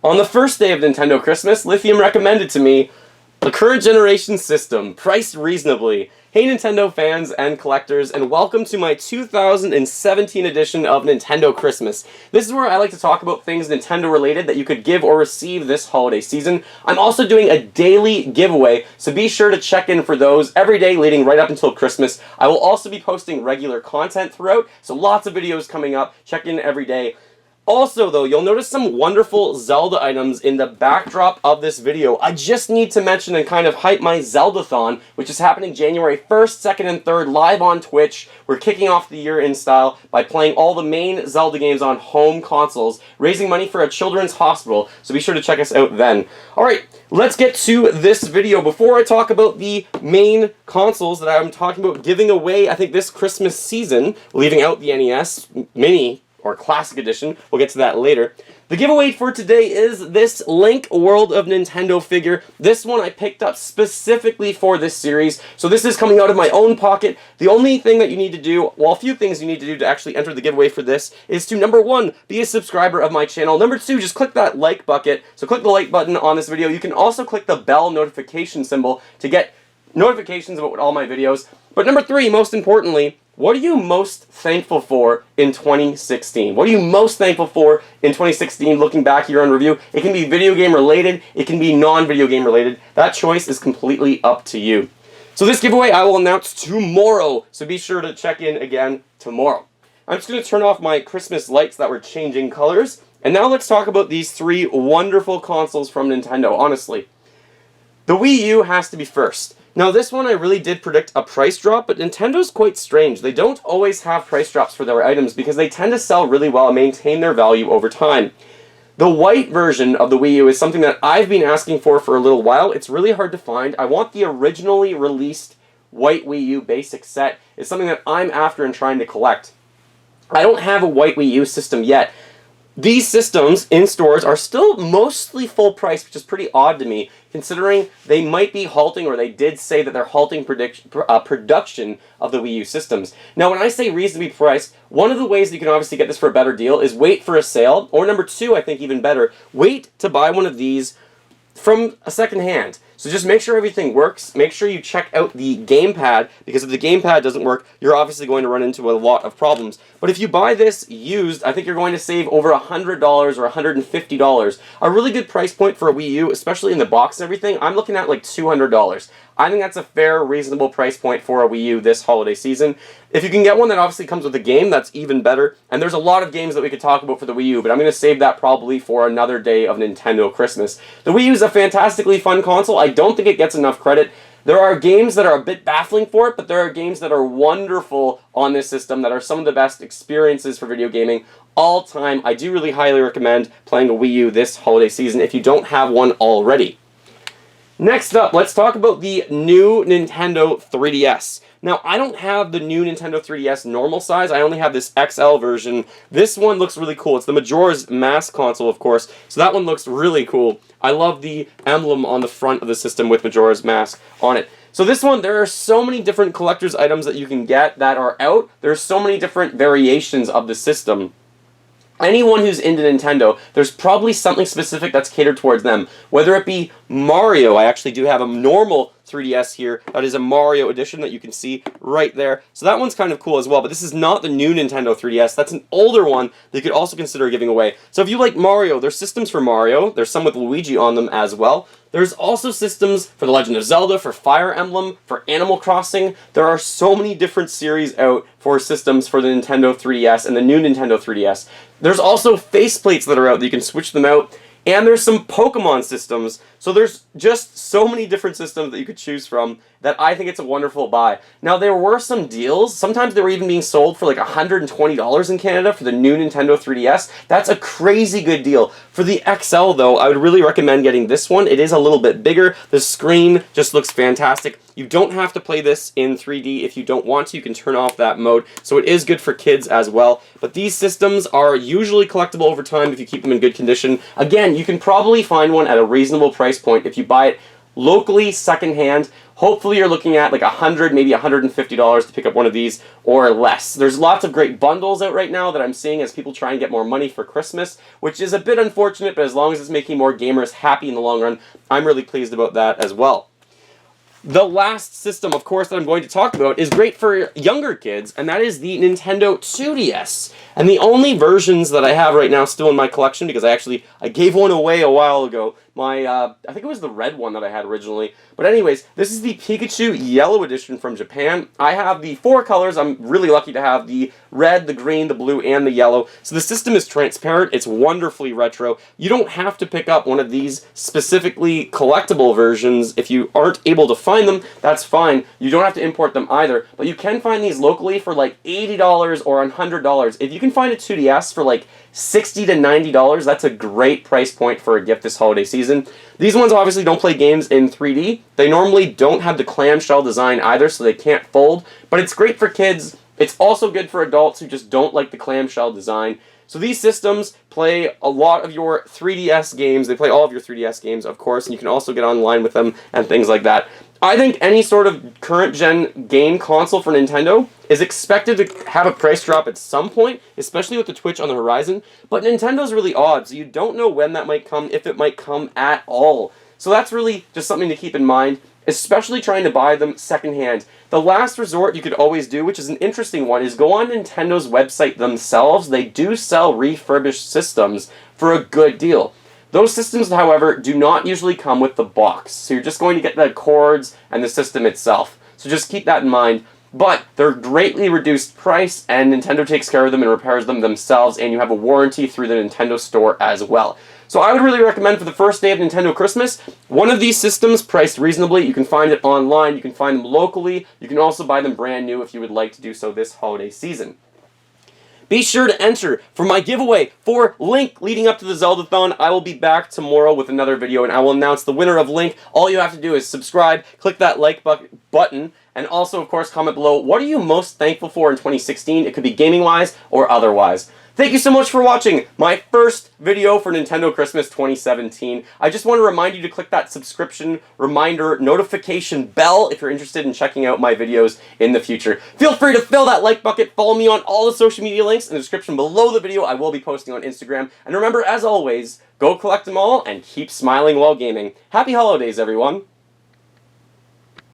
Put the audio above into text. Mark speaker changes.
Speaker 1: On the first day of Nintendo Christmas, Lithium recommended to me a current generation system, priced reasonably. Hey Nintendo fans and collectors, and welcome to my 2017 edition of Nintendo Christmas. This is where I like to talk about things Nintendo related that you could give or receive this holiday season. I'm also doing a daily giveaway, so be sure to check in for those every day leading right up until Christmas. I will also be posting regular content throughout, so lots of videos coming up. Check in every day. Also, though, you'll notice some wonderful Zelda items in the backdrop of this video. I just need to mention and kind of hype my Zeldathon, which is happening January 1st, 2nd, and 3rd live on Twitch. We're kicking off the year in style by playing all the main Zelda games on home consoles, raising money for a children's hospital, so be sure to check us out then. Alright, let's get to this video. Before I talk about the main consoles that I'm talking about giving away, I think this Christmas season, leaving out the NES Mini, or Classic Edition. We'll get to that later. The giveaway for today is this Link World of Nintendo figure. This one I picked up specifically for this series, so this is coming out of my own pocket. The only thing that you need to do, well, a few things you need to do to actually enter the giveaway for this is to, number one, be a subscriber of my channel. Number two, just click that like bucket. So click the like button on this video. You can also click the bell notification symbol to get notifications about all my videos. But number three, most importantly, what are you most thankful for in 2016? What are you most thankful for in 2016 looking back here on review? It can be video game related, it can be non-video game related. That choice is completely up to you. So this giveaway I will announce tomorrow, so be sure to check in again tomorrow. I'm just going to turn off my Christmas lights that were changing colors, and now let's talk about these three wonderful consoles from Nintendo, honestly. The Wii U has to be first. Now this one I really did predict a price drop, but Nintendo's quite strange. They don't always have price drops for their items because they tend to sell really well and maintain their value over time. The white version of the Wii U is something that I've been asking for a little while. It's really hard to find. I want the originally released white Wii U basic set. It's something that I'm after and trying to collect. I don't have a white Wii U system yet. These systems in stores are still mostly full price, which is pretty odd to me, considering they might be halting, or they did say that they're halting production of the Wii U systems. Now, when I say reasonably priced, one of the ways that you can obviously get this for a better deal is wait for a sale, or number two, I think even better, wait to buy one of these from a second hand. So just make sure everything works. Make sure you check out the gamepad, because if the gamepad doesn't work, you're obviously going to run into a lot of problems. But if you buy this used, I think you're going to save over $100 or $150. A really good price point for a Wii U, especially in the box and everything. I'm looking at like $200. I think that's a fair, reasonable price point for a Wii U this holiday season. If you can get one that obviously comes with a game, that's even better. And there's a lot of games that we could talk about for the Wii U, but I'm going to save that probably for another day of Nintendo Christmas. The Wii U is a fantastically fun console. I don't think it gets enough credit. There are games that are a bit baffling for it, but there are games that are wonderful on this system that are some of the best experiences for video gaming all time. I do really highly recommend playing a Wii U this holiday season if you don't have one already. Next up, let's talk about the new Nintendo 3DS. Now, I don't have the new Nintendo 3DS normal size. I only have this XL version. This one looks really cool. It's the Majora's Mask console, of course, so that one looks really cool. I love the emblem on the front of the system with Majora's Mask on it. So this one, there are so many different collector's items that you can get that are out. There's so many different variations of the system. Anyone who's into Nintendo, there's probably something specific that's catered towards them. Whether it be Mario, I actually do have a normal 3DS here. That is a Mario edition that you can see right there. So that one's kind of cool as well, but this is not the new Nintendo 3DS. That's an older one that you could also consider giving away. So if you like Mario, there's systems for Mario. There's some with Luigi on them as well. There's also systems for The Legend of Zelda, for Fire Emblem, for Animal Crossing. There are so many different series out for systems for the Nintendo 3DS and the new Nintendo 3DS. There's also faceplates that are out that you can switch them out. And there's some Pokemon systems, so there's just so many different systems that you could choose from that I think it's a wonderful buy. Now, there were some deals. Sometimes they were even being sold for like $120 in Canada for the new Nintendo 3DS. That's a crazy good deal. For the XL, though, I would really recommend getting this one. It is a little bit bigger. The screen just looks fantastic. You don't have to play this in 3D if you don't want to. You can turn off that mode, so it is good for kids as well. But these systems are usually collectible over time if you keep them in good condition. Again, you can probably find one at a reasonable price point if you buy it locally secondhand. Hopefully you're looking at like $100, maybe $150 to pick up one of these or less. There's lots of great bundles out right now that I'm seeing as people try and get more money for Christmas, which is a bit unfortunate, but as long as it's making more gamers happy in the long run, I'm really pleased about that as well. The last system, of course, that I'm going to talk about is great for younger kids, and that is the Nintendo 2DS. And the only versions that I have right now still in my collection, because I gave one away a while ago, I think it was the red one that I had originally. But anyways, this is the Pikachu Yellow Edition from Japan. I have the 4 colors. I'm really lucky to have the red, the green, the blue, and the yellow. So the system is transparent. It's wonderfully retro. You don't have to pick up one of these specifically collectible versions. If you aren't able to find them, that's fine. You don't have to import them either. But you can find these locally for like $80 or $100. If you can find a 2DS for like $60 to $90, that's a great price point for a gift this holiday season. These ones obviously don't play games in 3D. They normally don't have the clamshell design either, so they can't fold, but it's great for kids. It's also good for adults who just don't like the clamshell design. So these systems play a lot of your 3DS games. They play all of your 3DS games, of course, and you can also get online with them and things like that. I think any sort of current-gen game console for Nintendo is expected to have a price drop at some point, especially with the Switch on the horizon, but Nintendo's really odd, so you don't know when that might come, if it might come at all. So that's really just something to keep in mind, especially trying to buy them secondhand. The last resort you could always do, which is an interesting one, is go on Nintendo's website themselves. They do sell refurbished systems for a good deal. Those systems, however, do not usually come with the box, so you're just going to get the cords and the system itself. So just keep that in mind. But they're greatly reduced price, and Nintendo takes care of them and repairs them themselves, and you have a warranty through the Nintendo Store as well. So I would really recommend for the first day of Nintendo Christmas, one of these systems priced reasonably. You can find it online, you can find them locally, you can also buy them brand new if you would like to do so this holiday season. Be sure to enter for my giveaway for Link leading up to the Zeldathon. I will be back tomorrow with another video, and I will announce the winner of Link. All you have to do is subscribe, click that like button, and also, of course, comment below, what are you most thankful for in 2016? It could be gaming-wise or otherwise. Thank you so much for watching my first video for Nintendo Christmas 2017. I just want to remind you to click that subscription reminder notification bell if you're interested in checking out my videos in the future. Feel free to fill that like bucket. Follow me on all the social media links in the description below the video. I will be posting on Instagram. And remember, as always, go collect them all and keep smiling while gaming. Happy holidays, everyone!